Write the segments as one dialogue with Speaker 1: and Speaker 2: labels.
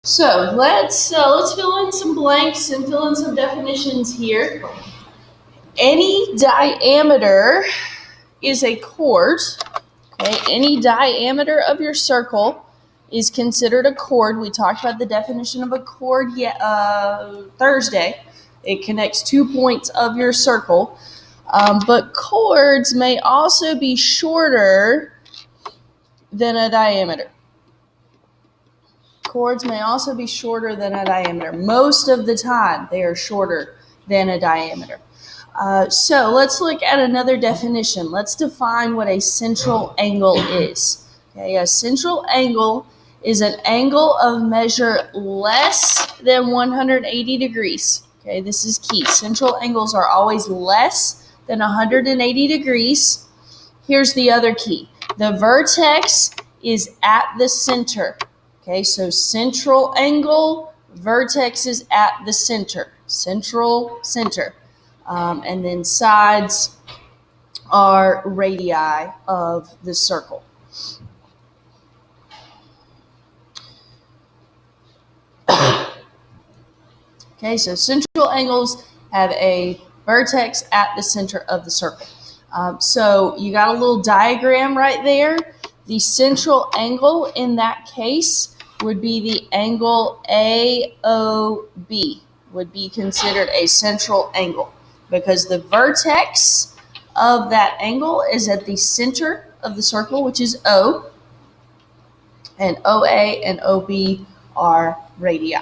Speaker 1: So let's fill in some blanks and fill in some definitions here. Any diameter is a chord. Okay, any diameter of your circle is considered a chord. We talked about the definition of a chord Thursday. It connects 2 points of your circle. But chords may also be shorter than a diameter. Chords may also be shorter than a diameter. Most of the time, they are shorter than a diameter. So let's look at another definition. Let's define what a central angle is. Okay, a central angle is an angle of measure less than 180 degrees. Okay, this is key. Central angles are always less than 180 degrees. Here's the other key. The vertex is at the center. Okay, so central angle, vertex is at the center. Central, center. And then sides are radii of the circle. Okay, so central angles have a vertex at the center of the circle. So you got a little diagram right there. The central angle in that case would be the angle AOB, would be considered a central angle because the vertex of that angle is at the center of the circle, which is O, and OA and OB are radii.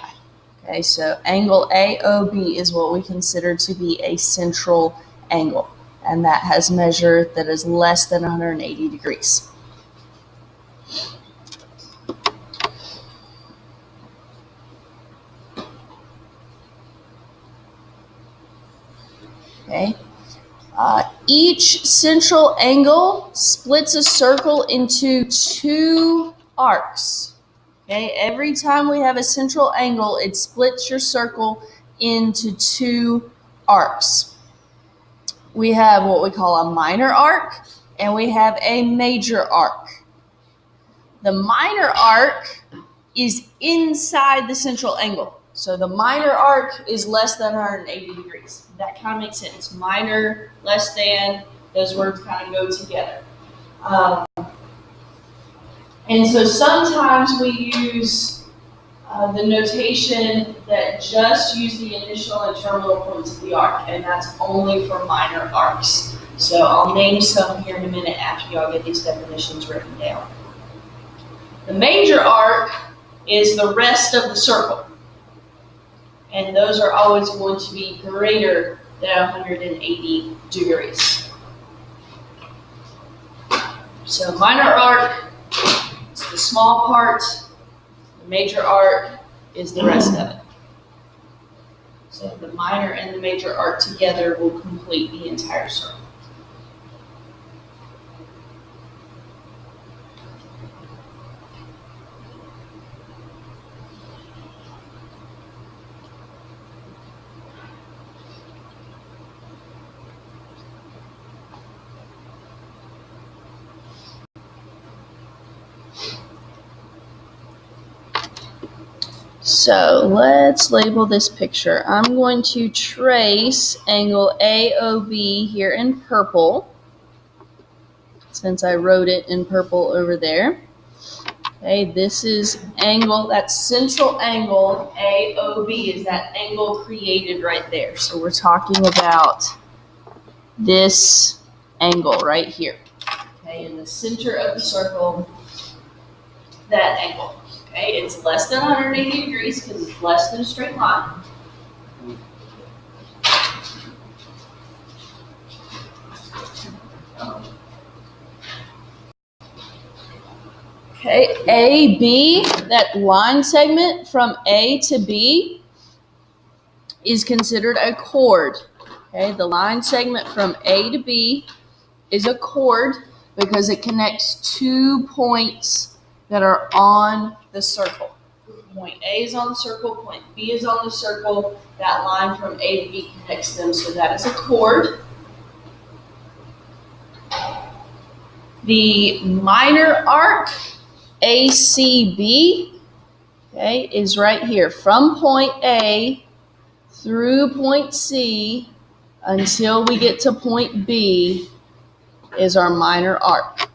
Speaker 1: Okay, so angle AOB is what we consider to be a central angle, and that has measure that is less than 180 degrees. Okay. Each central angle splits a circle into two arcs. Okay, every time we have a central angle, it splits your circle into two arcs. We have what we call a minor arc, and we have a major arc. The minor arc is inside the central angle. So the minor arc is less than 180 degrees. That kind of makes sense. Minor, less than, those words kind of go together. And so sometimes we use the notation that just use the initial and terminal points of the arc, and that's only for minor arcs. So I'll name some here in a minute after y'all get these definitions written down. The major arc is the rest of the circle. And those are always going to be greater than 180 degrees. So minor arc is the small part, the major arc is the rest of it. So the minor and the major arc together will complete the entire circle. So let's label this picture. I'm going to trace angle AOB here in purple, since I wrote it in purple over there. Okay, this is angle, that central angle, AOB, is that angle created right there. So we're talking about this angle right here. Okay, in the center of the circle, that angle. Okay, it's less than 180 degrees because it's less than a straight line. Okay, AB, that line segment from A to B is considered a chord. Okay, the line segment from A to B is a chord because it connects 2 points that are on the circle. Point A is on the circle, point B is on the circle. That line from A to B connects them, so that is a chord. The minor arc, ACB, okay, is right here. From point A through point C until we get to point B is our minor arc.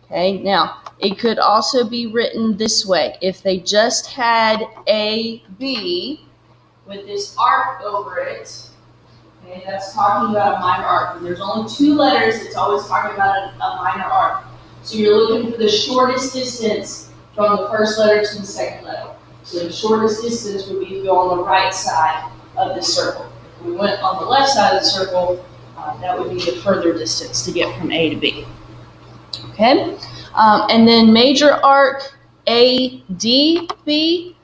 Speaker 1: Okay, now it could also be written this way. If they just had AB with this arc over it, okay, that's talking about a minor arc. When there's only two letters, it's always talking about a minor arc. So you're looking for the shortest distance from the first letter to the second letter. So the shortest distance would be to go on the right side of the circle. If we went on the left side of the circle, that would be the further distance to get from A to B. Okay, and then major arc ADB.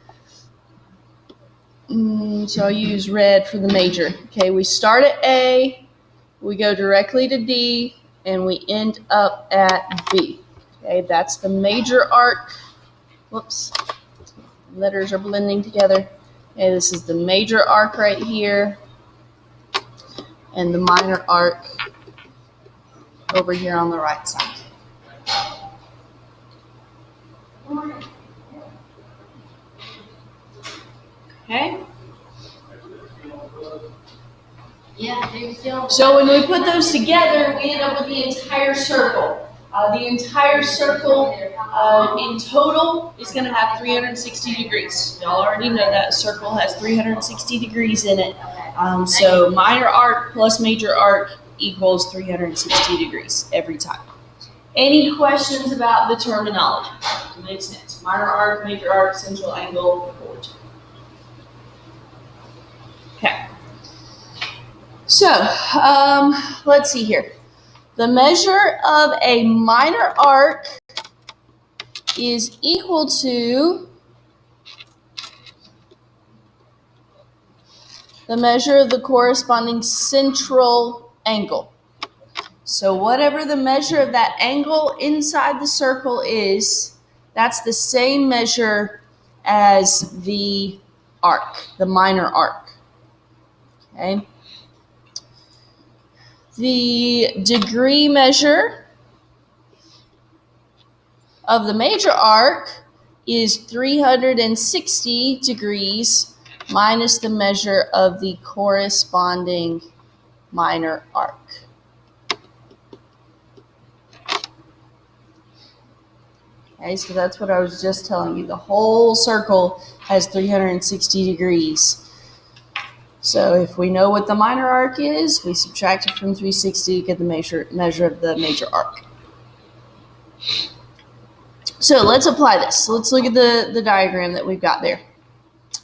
Speaker 1: So I'll use red for the major. Okay, we start at A, we go directly to D, and we end up at B. Okay, that's the major arc. Whoops, letters are blending together. Okay, this is the major arc right here, and the minor arc over here on the right side. Okay. So when we put those together, we end up with the entire circle. The entire circle in total is going to have 360 degrees. Y'all already know that a circle has 360 degrees in it. So minor arc plus major arc equals 360 degrees every time. Any questions about the terminology? Makes sense. Minor arc, major arc, central angle, chord. Okay. So, let's see here. The measure of a minor arc is equal to the measure of the corresponding central angle. So whatever the measure of that angle inside the circle is, that's the same measure as the arc, the minor arc. Okay. The degree measure of the major arc is 360 degrees minus the measure of the corresponding minor arc. Okay, so that's what I was just telling you. The whole circle has 360 degrees. So if we know what the minor arc is, we subtract it from 360 to get the measure of the major arc. So let's apply this. Let's look at the diagram that we've got there.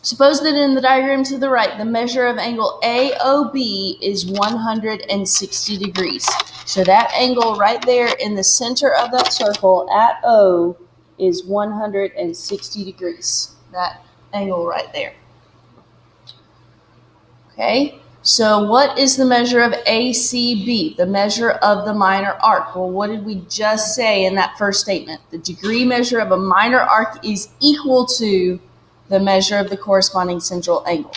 Speaker 1: Suppose that in the diagram to the right, the measure of angle AOB is 160 degrees. So that angle right there in the center of that circle at O is 160 degrees. That angle right there. Okay, so what is the measure of ACB, the measure of the minor arc? Well, what did we just say in that first statement? The degree measure of a minor arc is equal to the measure of the corresponding central angle.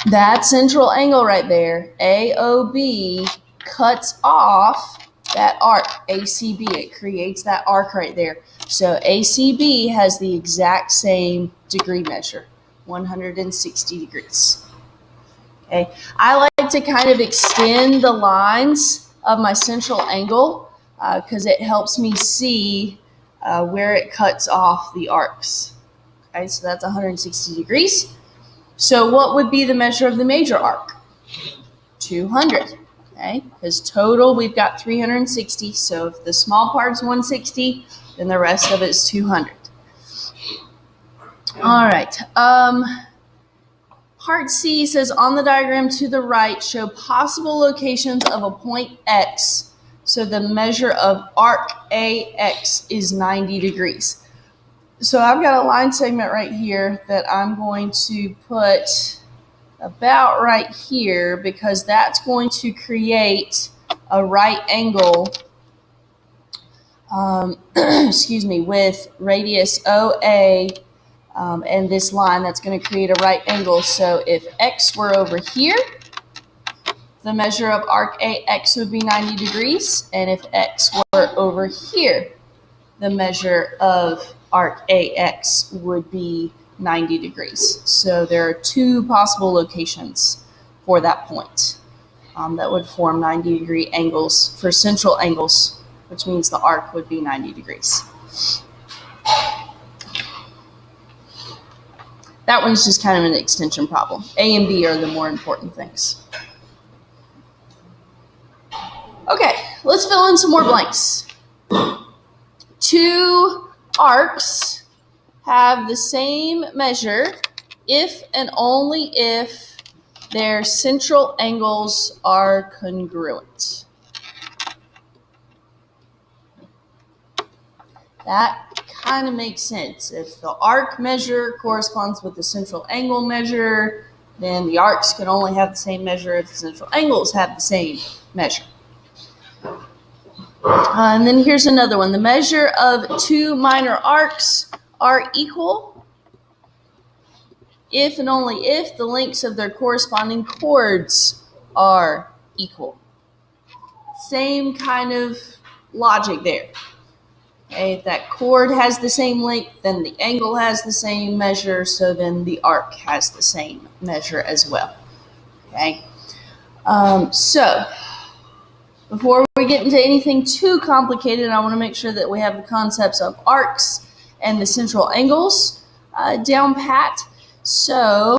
Speaker 1: That central angle right there, AOB, cuts off that arc, ACB. It creates that arc right there. So ACB has the exact same degree measure. 160 degrees. Okay, I like to kind of extend the lines of my central angle because it helps me see where it cuts off the arcs. Okay, so that's 160 degrees. So what would be the measure of the major arc? 200. Okay, because total we've got 360. So if the small part is 160, then the rest of it is 200. All right. Part C says, on the diagram to the right, show possible locations of a point X. So the measure of arc AX is 90 degrees. So I've got a line segment right here that I'm going to put about right here because that's going to create a right angle, with radius OA. And this line that's going to create a right angle. So if X were over here, the measure of arc AX would be 90 degrees. And if X were over here, the measure of arc AX would be 90 degrees. So there are two possible locations for that point that would form 90-degree angles for central angles, which means the arc would be 90 degrees. That one's just kind of an extension problem. A and B are the more important things. Okay, let's fill in some more blanks. Two arcs have the same measure if and only if their central angles are congruent. That kind of makes sense. If the arc measure corresponds with the central angle measure, then the arcs can only have the same measure if the central angles have the same measure. And then here's another one. The measure of two minor arcs are equal if and only if the lengths of their corresponding chords are equal. Same kind of logic there. Okay, if that chord has the same length, then the angle has the same measure, so then the arc has the same measure as well. Okay, so before we get into anything too complicated, I want to make sure that we have the concepts of arcs and the central angles down pat. So